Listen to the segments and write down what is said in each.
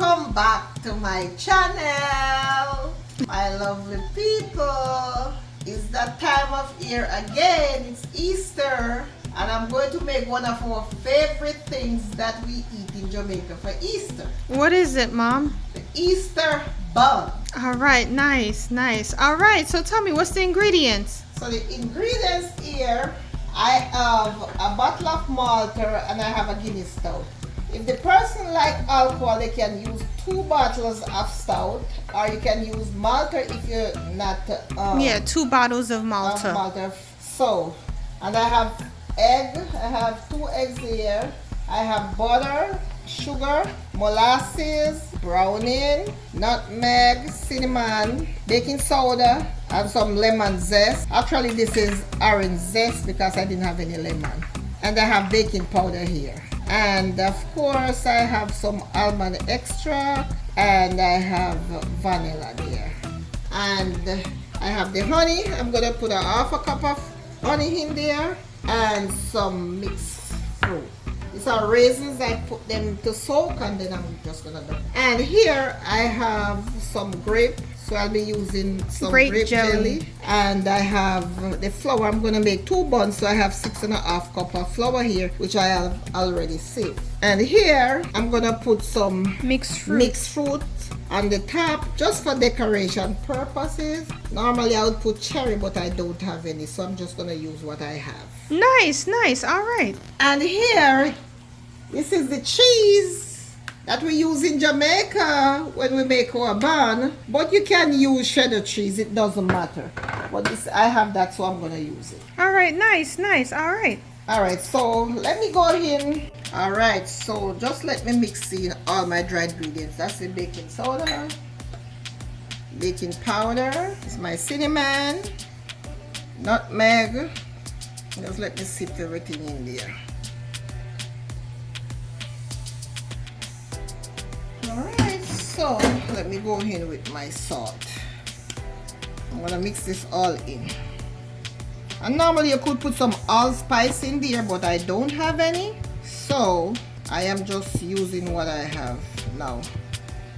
welcome back to my channel, my lovely people. It's that time of year again. It's Easter, and I'm going to make one of our favorite things that we eat in Jamaica for Easter. What is it, Mom? The Easter bun. All right, nice. All right, so tell me, what's the ingredients? So the ingredients here, I have a bottle of Malta and I have a Guinness stout. If the person like alcohol, they can use 2 bottles of stout, or you can use Malta if you're not. 2 bottles of Malta. So, and I have egg. I have 2 eggs here. I have butter, sugar, molasses, browning, nutmeg, cinnamon, baking soda, and some lemon zest. Actually, this is orange zest because I didn't have any lemon. And I have baking powder here. And of course, I have some almond extract, and I have vanilla there. And I have the honey. I'm gonna put a half a cup of honey in there, and some mixed fruit. These are raisins. I put them to soak, and then I'm just gonna do. And here I have some grape. So I'll be using some grape jelly. And I have the flour. I'm going to make 2 buns. So I have 6.5 cups of flour here, which I have already saved. And here I'm going to put some mixed fruit on the top, just for decoration purposes. Normally I would put cherry, but I don't have any. So I'm just going to use what I have. Nice. All right. And here, this is the cheese that we use in Jamaica when we make our bun, but you can use cheddar cheese, it doesn't matter. But this, I have that, so I'm gonna use it. All right, nice. All right, so let me go in. All right, so just let me mix in all my dried ingredients. That's the baking soda, baking powder, it's my cinnamon, nutmeg. Just let me sift everything in there. Alright, so let me go in with my salt. I'm gonna mix this all in. And normally you could put some allspice in there, but I don't have any, so I am just using what I have now.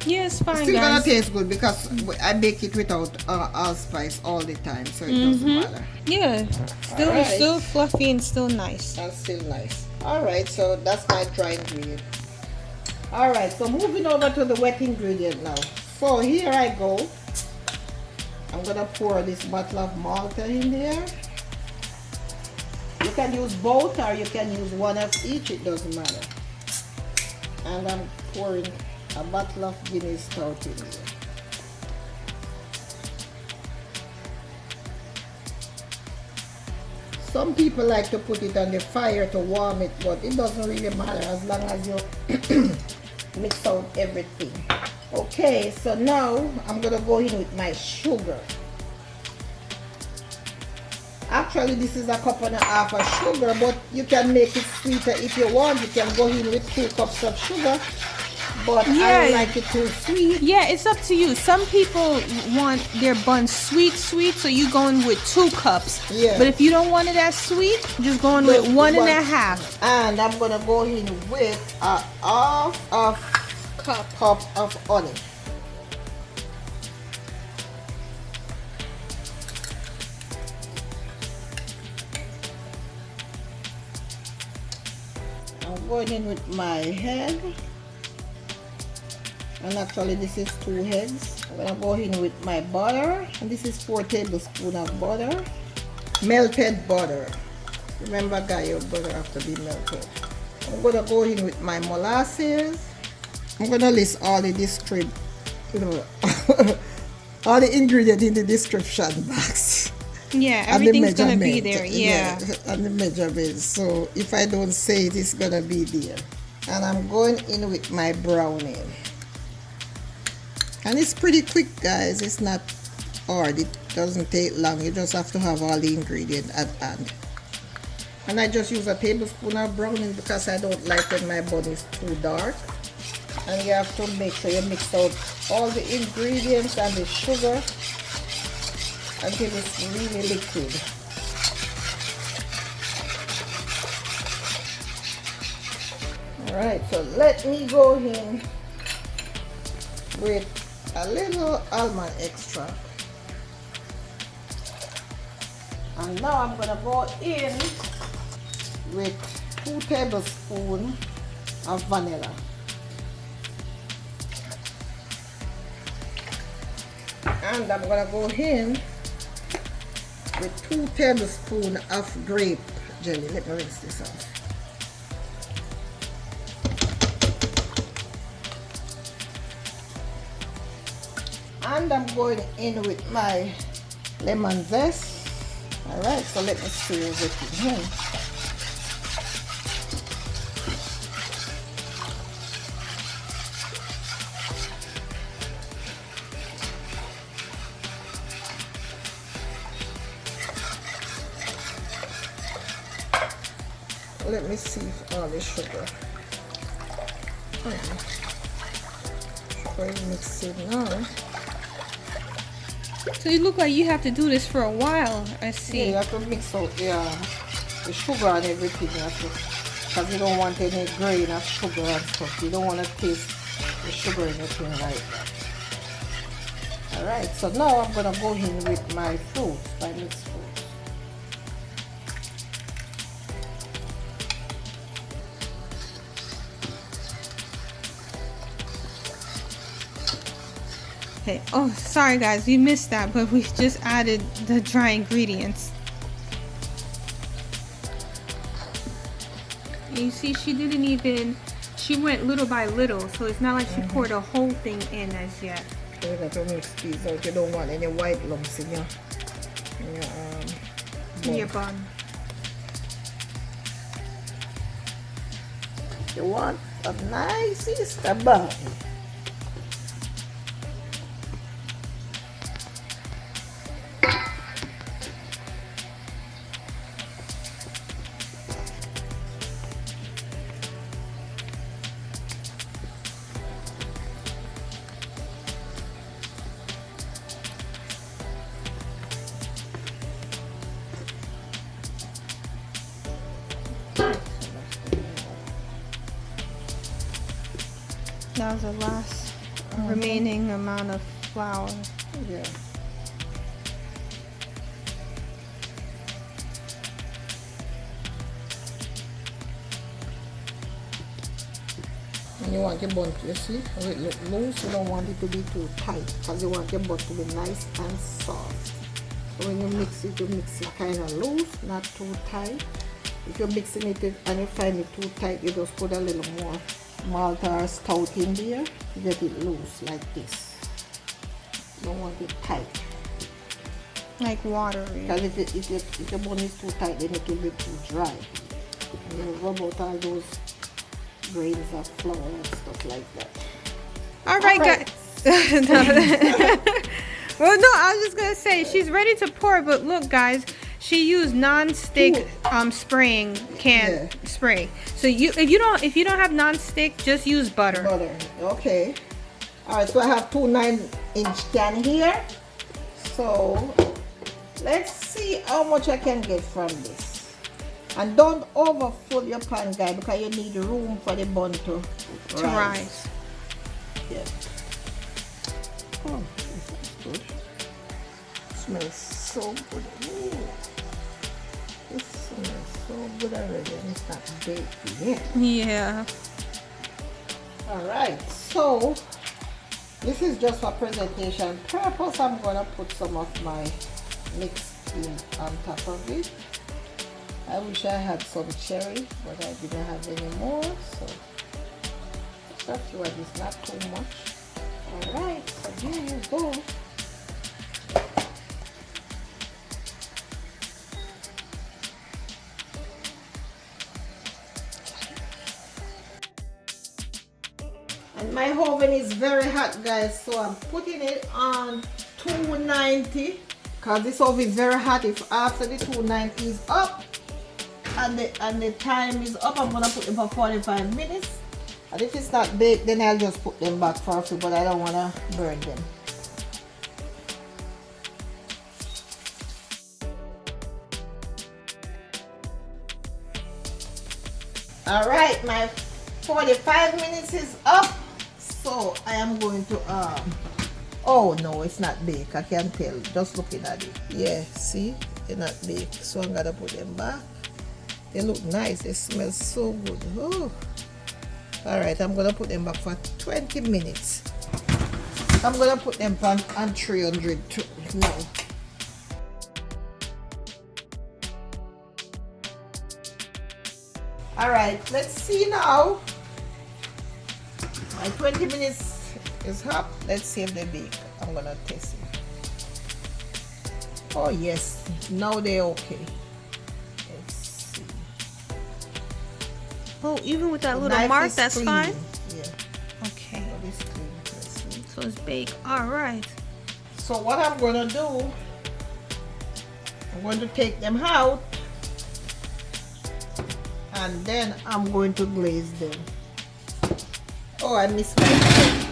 Yeah, it's fine, it's still guys. gonna taste good because I bake it without allspice all the time, so it doesn't matter. Yeah, still fluffy and still nice. And still nice. Alright, so that's my dry ingredient. Alright, so moving over to the wet ingredient now. So here I go. I'm gonna pour this bottle of Malta in there. You can use both or you can use one of each, it doesn't matter. And I'm pouring a bottle of Guinness stout in there. Some people like to put it on the fire to warm it, but it doesn't really matter as long as you mix out everything. Okay, so now I'm gonna go in with my sugar. Actually, this is a 1.5 cups of sugar, but you can make it sweeter if you want. You can go in with 2 cups of sugar, but I like it too sweet. Yeah, it's up to you. Some people want their buns sweet, so you go in with 2 cups. Yeah. But if you don't want it as sweet, just go in with 1.5. And I'm gonna go in with a half of cup of honey. I'm going in with my egg. And actually this is 2 eggs. I'm gonna go in with my butter, and this is 4 tablespoons of butter, melted butter. Remember guys, your butter have to be melted. I'm gonna go in with my molasses. I'm gonna list all the all the ingredients in the description box. Yeah, everything's gonna be there. Yeah. And the measurements. So if I don't say it, it's gonna be there. And I'm going in with my browning. And it's pretty quick, guys. It's not hard. It doesn't take long. You just have to have all the ingredients at hand. And I just use a tablespoon of browning because I don't like when my bun is too dark. And you have to make sure you mix out all the ingredients and the sugar until it's really liquid. Alright, so let me go in with a little almond extract. And now I'm gonna go in with 2 tablespoons of vanilla. And I'm gonna go in with 2 tablespoons of grape jelly. Let me rinse this off. And I'm going in with my lemon zest. Alright, so let me stir everything in. Let me see if all the sugar. Sugar is mixing now. So you look like you have to do this for a while, I see. Yeah, you have to mix out the sugar and everything. Because you don't want any grain of sugar and stuff. You don't want to taste the sugar in anything like that. Alright, so now I'm going to go in with my fruits, my mixed fruits. Okay. Oh, sorry guys, you missed that, but we just added the dry ingredients. You see, she went little by little, so it's not like she poured the whole thing in as yet. So you got to mix these out. You don't want any white lumps in your bun. You want a nice Easter bun. That was the last remaining amount of flour. Yeah. And you want your bun to, you see, how it look loose. You don't want it to be too tight because you want your bun to be nice and soft. So when you mix it kind of loose, not too tight. If you're mixing it and you find it too tight, you just put a little more malt or stout in there to get it loose like this. You don't want it tight. Like watery. Because if your bun is too tight, then it will be too dry. And you rub out all those grains of flour and stuff like that. Alright, guys. Well, no, I was just gonna say she's ready to pour, but look, guys, she used non-stick spraying can spray. So if you don't have non-stick, just use butter. Butter, okay. All right, so I have 2 9-inch can here. So let's see how much I can get from this. And don't overfill your pan, guys, because you need room for the bun to rise. Yeah. Oh, this is good. Smells so good. Ooh. This smells so good already, and it's not baked yet. Yeah. Alright, so this is just for presentation purpose. I'm gonna put some of my mixed cream on top of it. I wish I had some cherry, but I didn't have any more, so that's what is not too much. Alright, so here you go. And my oven is very hot, guys, so I'm putting it on 290 because this oven is very hot. If after the 290 is up and the time is up, I'm gonna put them for 45 minutes. And if it's not baked, then I'll just put them back for a few, but I don't want to burn them. Alright, my 45 minutes is up. So I am going to oh no, it's not baked. I can tell just looking at it. Yeah, see, they're not baked. So I'm gonna put them back. They look nice. They smell so good. Oh. All right, I'm gonna put them back for 20 minutes. I'm gonna put them on 300 now. All right, let's see now. My 20 minutes is up. Let's see if they bake. I'm gonna test it. Oh yes, now they're okay. Let's see. Oh, even with that The little knife mark, is that's clean. fine? Yeah. Okay. That is clean. Let's see. So it's baked. All right. So what I'm gonna do, I'm going to take them out and then I'm going to glaze them. Oh, I missed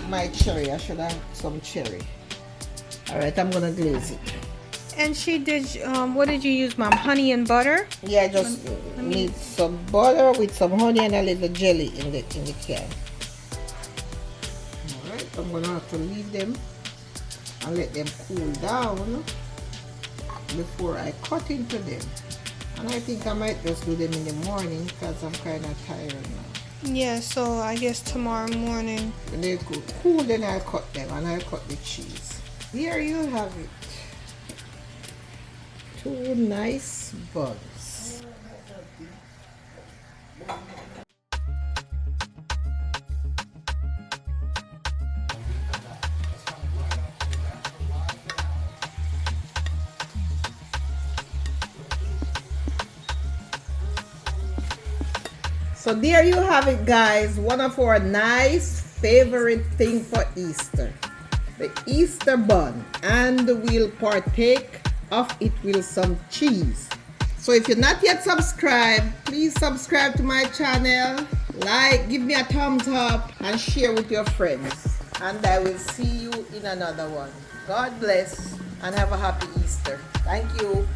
my cherry. I should have some cherry. All right, I'm gonna glaze it. And she did, what did you use, Mom? Honey and butter? Yeah, just need some butter with some honey and a little jelly in the can. All right, I'm gonna have to leave them and let them cool down before I cut into them. And I think I might just do them in the morning because I'm kind of tired now. Yeah, so I guess tomorrow morning. When they cool, then I'll cut them and I'll cut the cheese. Here you have it. 2 nice buns. So there you have it, guys. One of our nice favorite thing for Easter, the Easter bun, and we'll partake of it with some cheese. So if you're not yet subscribed, please subscribe to my channel, like, give me a thumbs up, and share with your friends. And I will see you in another one. God bless and have a happy Easter. Thank you.